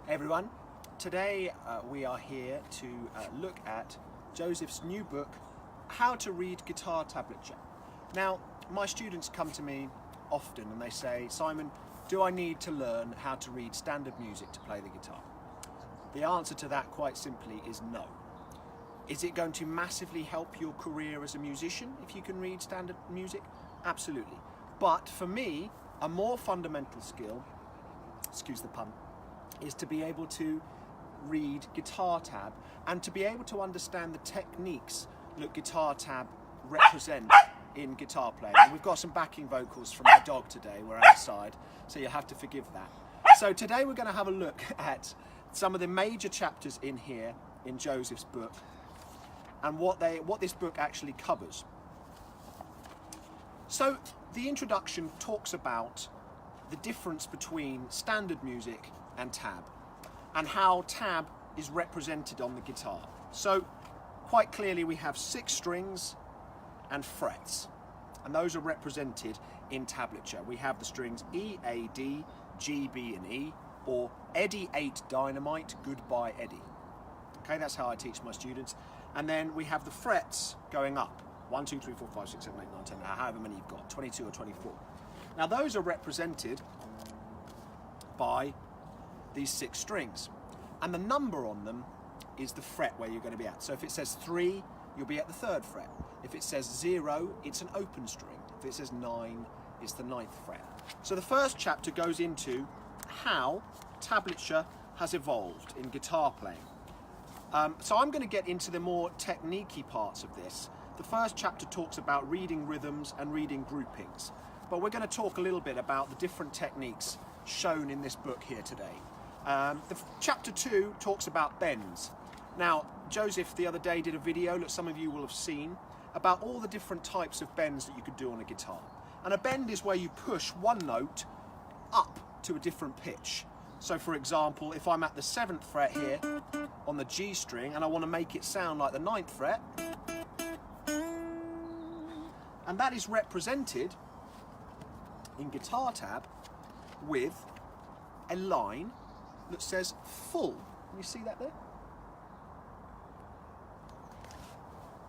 Hey everyone, today we are here to look at Joseph's new book, How to Read Guitar Tablature. Now, my students come to me often and they say, Simon, do I need to learn how to read standard music to play the guitar? The answer to that quite simply is no. Is it going to massively help your career as a musician if you can read standard music? Absolutely. But for me, a more fundamental skill, excuse the pun, is to be able to read guitar tab and to be able to understand the techniques that guitar tab represent in guitar playing. And we've got some backing vocals from my dog today, we're outside, so you'll have to forgive that. So today we're going to have a look at some of the major chapters in here in Joseph's book and what this book actually covers. So the introduction talks about the difference between standard music and tab, and how tab is represented on the guitar. So quite clearly we have 6 strings and frets, and those are represented in tablature. We have the strings E, A, D, G, B and E, or Eddie 8 Dynamite, Goodbye Eddie. Okay, that's how I teach my students. And then we have the frets going up, 1, 2, 3, 4, 5, 6, 7, 8, 9, 10, however many you've got, 22 or 24. Now those are represented by these 6 strings, and the number on them is the fret where you're going to be at. So if it says 3, you'll be at the 3rd fret. If it says 0, it's an open string. If it says 9, it's the 9th fret. So the first chapter goes into how tablature has evolved in guitar playing. So I'm going to get into the more technique-y parts of this. The first chapter talks about reading rhythms and reading groupings, but we're going to talk a little bit about the different techniques shown in this book here today. Chapter 2 talks about bends. Now, Joseph the other day did a video that some of you will have seen about all the different types of bends that you could do on a guitar. And a bend is where you push one note up to a different pitch. So for example, if I'm at the 7th fret here on the G string and I want to make it sound like the 9th fret, and that is represented in guitar tab with a line that says full. Can you see that there?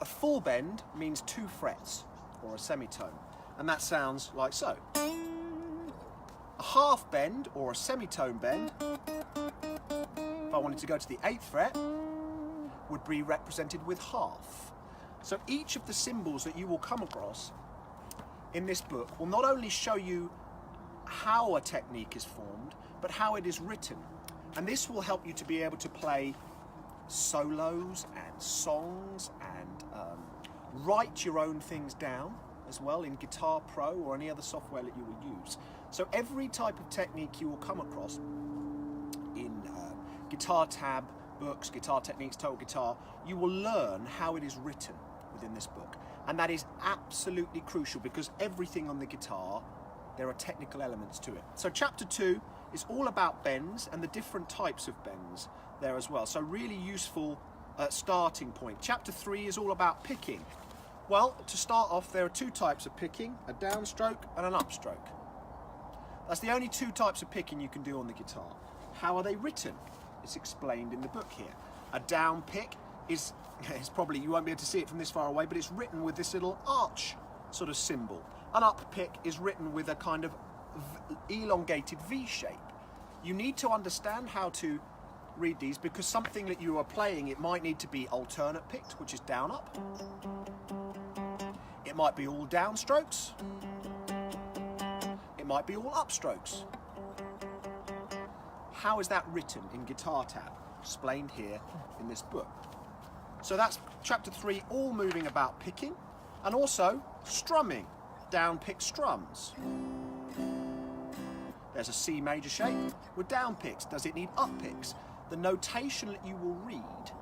A full bend means 2 frets or a semitone, and that sounds like so. A half bend or a semitone bend, if I wanted to go to the 8th fret, would be represented with half. So each of the symbols that you will come across in this book will not only show you how a technique is formed, but how it is written. And this will help you to be able to play solos and songs and write your own things down as well in Guitar Pro or any other software that you will use. So every type of technique you will come across in guitar tab books, guitar techniques, total guitar, you will learn how it is written within this book. And that is absolutely crucial because everything on the guitar, there are technical elements to it. So chapter 2 is all about bends and the different types of bends there as well. So really useful starting point. Chapter 3 is all about picking. Well, to start off, there are 2 types of picking, a downstroke and an upstroke. That's the only 2 types of picking you can do on the guitar. How are they written? It's explained in the book here. A down pick is probably, you won't be able to see it from this far away, but it's written with this little arch sort of symbol. An up pick is written with a kind of elongated V shape. You need to understand how to read these because something that you are playing, it might need to be alternate picked, which is down up. It might be all down strokes. It might be all up strokes. How is that written in guitar tab? Explained here in this book. So that's chapter 3, all moving about picking and also strumming, down pick strums. There's a C major shape with down picks. Does it need up picks? The notation that you will read,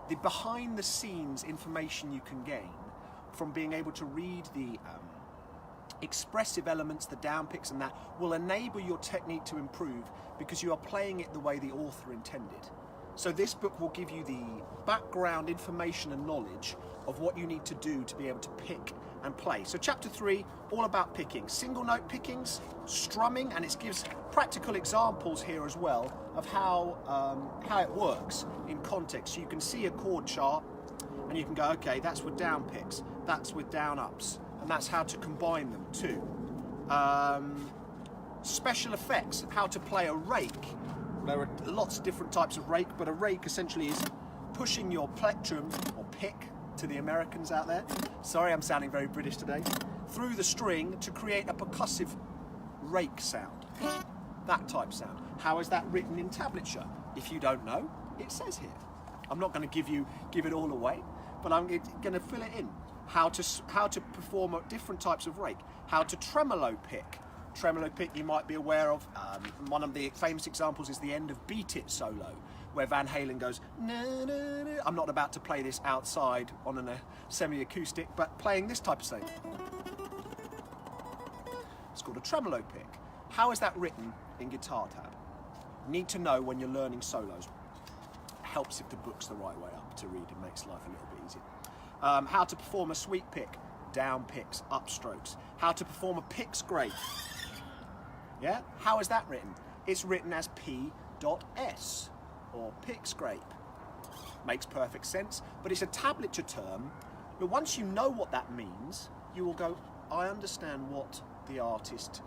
the behind the scenes information you can gain from being able to read the expressive elements, the down picks and that, will enable your technique to improve because you are playing it the way the author intended. So this book will give you the background information and knowledge of what you need to do to be able to pick and play. So chapter 3, all about picking. Single note pickings, strumming, and it gives practical examples here as well of how it works in context. So you can see a chord chart and you can go, okay, that's with down picks, that's with down ups, and that's how to combine them too. Special effects, how to play a rake. There are lots of different types of rake, but a rake essentially is pushing your plectrum, or pick to the Americans out there, sorry I'm sounding very British today, through the string to create a percussive rake sound. That type sound. How is that written in tablature? If you don't know, it says here. I'm not going to give it all away, but I'm going to fill it in. How to perform different types of rake. How to tremolo pick. Tremolo pick you might be aware of. One of the famous examples is the end of Beat It solo, where Van Halen goes, na, na, na. I'm not about to play this outside on a semi-acoustic, but playing this type of thing. It's called a tremolo pick. How is that written in guitar tab? You need to know when you're learning solos. Helps if the book's the right way up to read. It makes life a little bit easier. How to perform a sweep pick, down picks, up strokes. How to perform a pick scrape. Yeah? How is that written? It's written as P.S. or pick scrape. Makes perfect sense, but it's a tablature term. But once you know what that means, you will go, I understand what the artist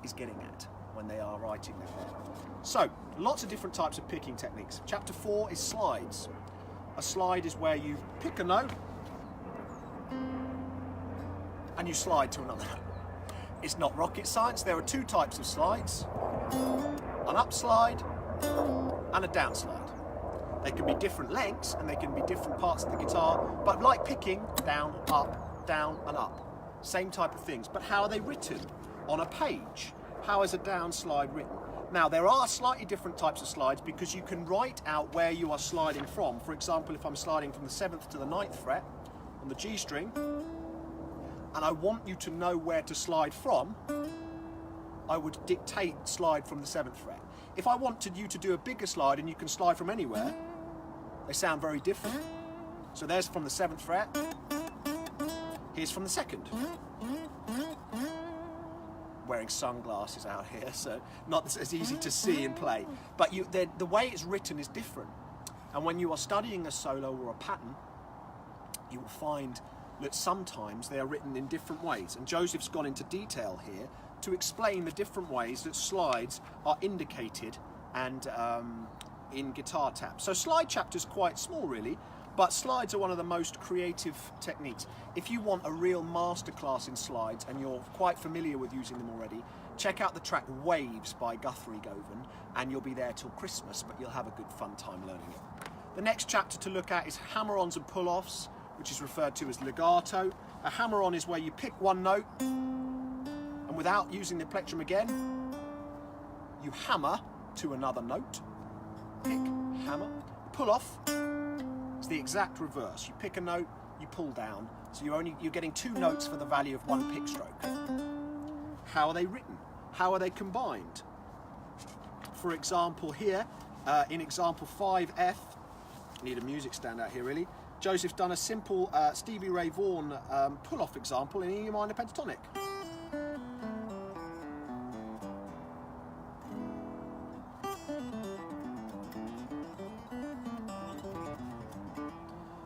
is getting at when they are writing that there. So, lots of different types of picking techniques. Chapter 4 is slides. A slide is where you pick a note and you slide to another note. It's not rocket science. There are two types of slides. An up slide and a down slide. They can be different lengths and they can be different parts of the guitar, but like picking, down, and up. Same type of things, but how are they written? On a page. How is a down slide written? Now, there are slightly different types of slides because you can write out where you are sliding from. For example, if I'm sliding from the 7th to the 9th fret on the G string, and I want you to know where to slide from, I would dictate slide from the 7th fret. If I wanted you to do a bigger slide and you can slide from anywhere, they sound very different. So there's from the 7th fret, here's from the 2nd. Wearing sunglasses out here, so not as easy to see and play. But the way it's written is different. And when you are studying a solo or a pattern, you will find that sometimes they are written in different ways. And Joseph's gone into detail here to explain the different ways that slides are indicated and in guitar tab. So slide chapter's quite small really, but slides are one of the most creative techniques. If you want a real masterclass in slides and you're quite familiar with using them already, check out the track Waves by Guthrie Govan and you'll be there till Christmas, but you'll have a good fun time learning it. The next chapter to look at is Hammerons and Pulloffs, which is referred to as legato. A hammer-on is where you pick one note and without using the plectrum again, you hammer to another note. Pick, hammer. Pull-off is the exact reverse. You pick a note, you pull down. So you're getting two notes for the value of one pick stroke. How are they written? How are they combined? For example here, in example 5F, I need a music stand out here really, Joseph's done a simple Stevie Ray Vaughan pull-off example in E minor pentatonic.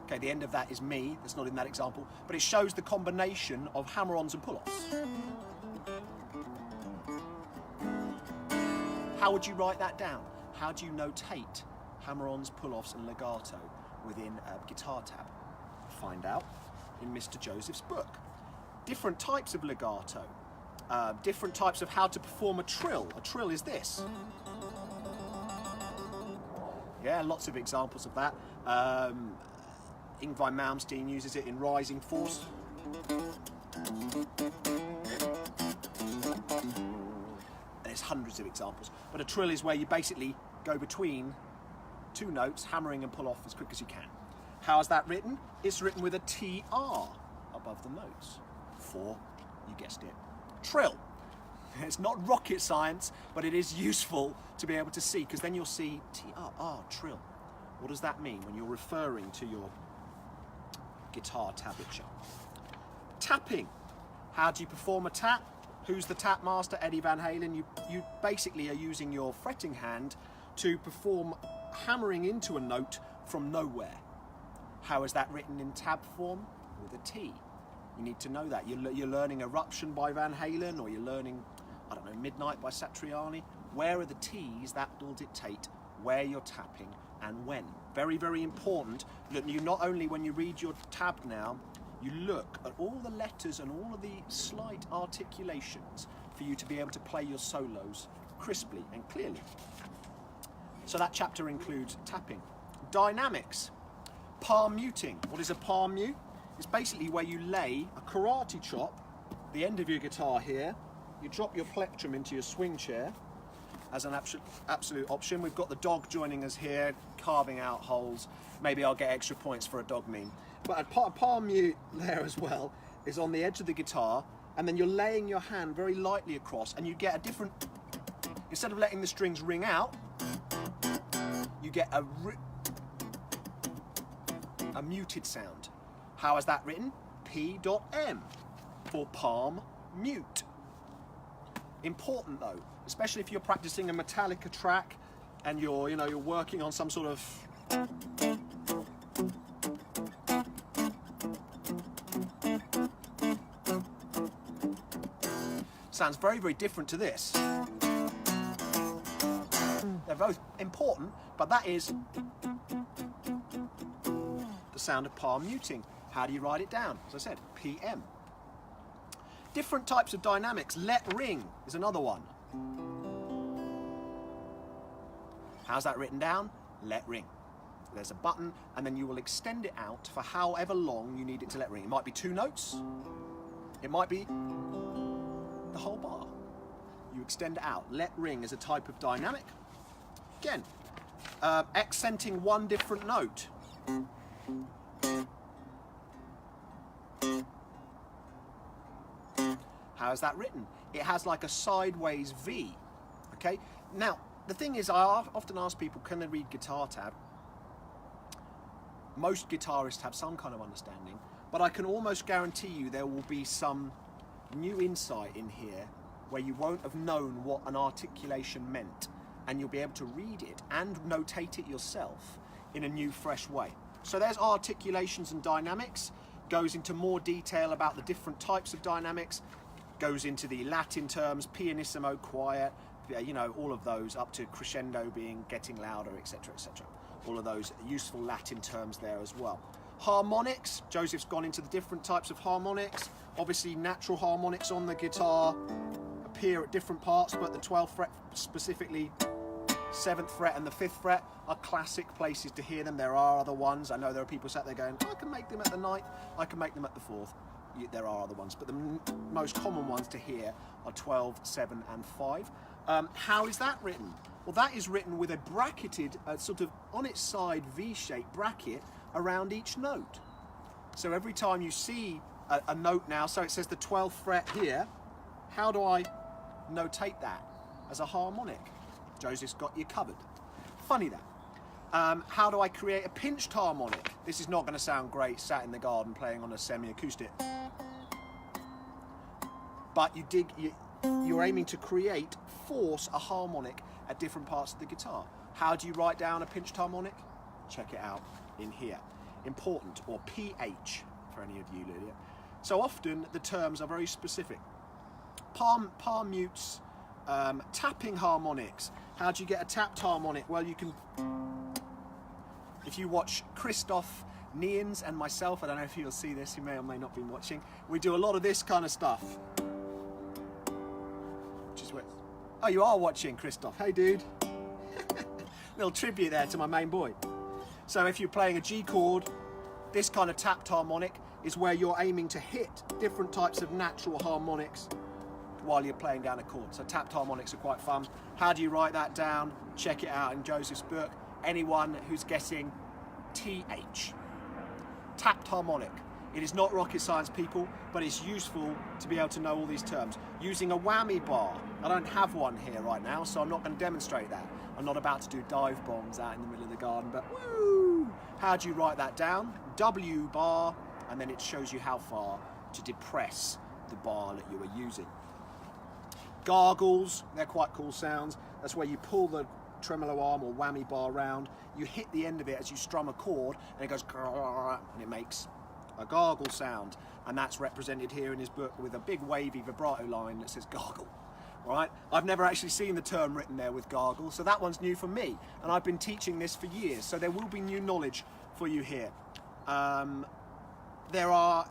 Okay, the end of that is me, that's not in that example, but it shows the combination of hammer-ons and pull-offs. How would you write that down? How do you notate hammer-ons, pull-offs and legato within a guitar tab? Find out in Mr. Joseph's book. Different types of legato, different types of how to perform a trill. A trill is this. Yeah, lots of examples of that. Yngwie Malmsteen uses it in Rising Force. There's hundreds of examples, but a trill is where you basically go between two notes, hammering and pull off as quick as you can. How is that written? It's written with a TR above the notes for, you guessed it, trill. It's not rocket science, but it is useful to be able to see, because then you'll see TR, trill. What does that mean when you're referring to your guitar tablature? Tapping. How do you perform a tap? Who's the tap master? Eddie Van Halen. You basically are using your fretting hand to perform hammering into a note from nowhere. How is that written in tab form? With a T. You need to know that. You're learning Eruption by Van Halen, or you're learning, I don't know, Midnight by Satriani. Where are the T's? That will dictate where you're tapping and when. Very, very important that you not only, when you read your tab now, you look at all the letters and all of the slight articulations for you to be able to play your solos crisply and clearly. So that chapter includes tapping. Dynamics. Palm muting. What is a palm mute? It's basically where you lay a karate chop, the end of your guitar here, you drop your plectrum into your swing chair as an absolute option. We've got the dog joining us here, carving out holes. Maybe I'll get extra points for a dog meme. But a palm mute there as well is on the edge of the guitar, and then you're laying your hand very lightly across, and you get a different, instead of letting the strings ring out, you get a muted sound. How is that written? P.M for palm mute. Important though, especially if you're practicing a Metallica track and you're working on some sort of sounds very, very different to this. They're both important, but that is the sound of palm muting. How do you write it down? As I said, PM. Different types of dynamics. Let ring is another one. How's that written down? Let ring. There's a button, and then you will extend it out for however long you need it to let ring. It might be 2 notes. It might be the whole bar. You extend it out. Let ring is a type of dynamic. Again, accenting one different note. How is that written? It has like a sideways V. Okay. Now the thing is, I often ask people, can they read guitar tab? Most guitarists have some kind of understanding, but I can almost guarantee you there will be some new insight in here where you won't have known what an articulation meant, and you'll be able to read it and notate it yourself in a new, fresh way. So there's articulations and dynamics, goes into more detail about the different types of dynamics, goes into the Latin terms, pianissimo, quiet, all of those, up to crescendo being getting louder, etc., etc. All of those useful Latin terms there as well. Harmonics, Joseph's gone into the different types of harmonics. Obviously natural harmonics on the guitar appear at different parts, but the 12th fret specifically, 7th fret and the 5th fret are classic places to hear them. There are other ones. I know there are people sat there going, I can make them at the 9th, I can make them at the 4th. There are other ones, but the most common ones to hear are 12, 7 and 5. How is that written? Well, that is written with a bracketed, sort of on its side V-shaped bracket around each note. So every time you see a note now, so it says the 12th fret here, how do I notate that as a harmonic? Joseph's got you covered. Funny that. How do I create a pinched harmonic? This is not going to sound great sat in the garden playing on a semi-acoustic. But you're aiming to force a harmonic at different parts of the guitar. How do you write down a pinched harmonic? Check it out in here. Important, or PH for any of you, Lydia. So often the terms are very specific. Palm mutes, tapping harmonics. How do you get a tapped harmonic? Well, you can, if you watch Christoph Nians and myself, I don't know if you'll see this, you may or may not be watching, we do a lot of this kind of stuff. Oh, you are watching, Christoph. Hey, dude. Little tribute there to my main boy. So if you're playing a G chord, this kind of tapped harmonic is where you're aiming to hit different types of natural harmonics while you're playing down a chord. So tapped harmonics are quite fun. How do you write that down? Check it out in Joseph's book. Anyone who's guessing TH. Tapped harmonic. It is not rocket science, people, but it's useful to be able to know all these terms. Using a whammy bar. I don't have one here right now, so I'm not going to demonstrate that. I'm not about to do dive bombs out in the middle of the garden, but woo! How do you write that down? W bar, and then it shows you how far to depress the bar that you are using. Gargles, they're quite cool sounds. That's where you pull the tremolo arm or whammy bar round, you hit the end of it as you strum a chord, and it goes and it makes a gargle sound, and that's represented here in his book with a big wavy vibrato line that says gargle. Right? I've never actually seen the term written there with gargle, so that one's new for me, and I've been teaching this for years, so there will be new knowledge for you here. There are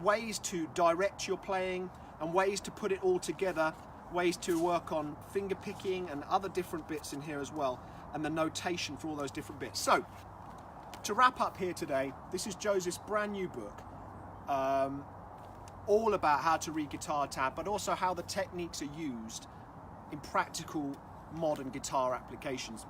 ways to direct your playing and ways to put it all together, ways to work on finger picking and other different bits in here as well, and the notation for all those different bits. So, to wrap up here today, this is Joseph's brand new book, all about how to read guitar tab, but also how the techniques are used in practical modern guitar applications.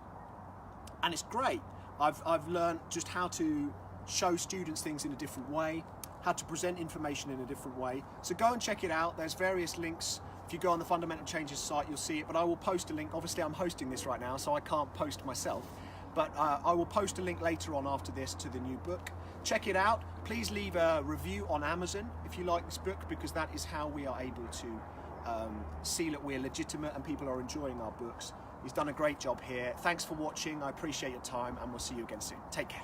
And it's great. I've learned just how to show students things in a different way, how to present information in a different way. So go and check it out. There's various links. If you go on the Fundamental Changes site, you'll see it, but I will post a link. Obviously, I'm hosting this right now, so I can't post myself, but I will post a link later on after this to the new book. Check it out. Please leave a review on Amazon if you like this book, because that is how we are able to see that we're legitimate and people are enjoying our books. He's done a great job here. Thanks for watching. I appreciate your time, and we'll see you again soon. Take care.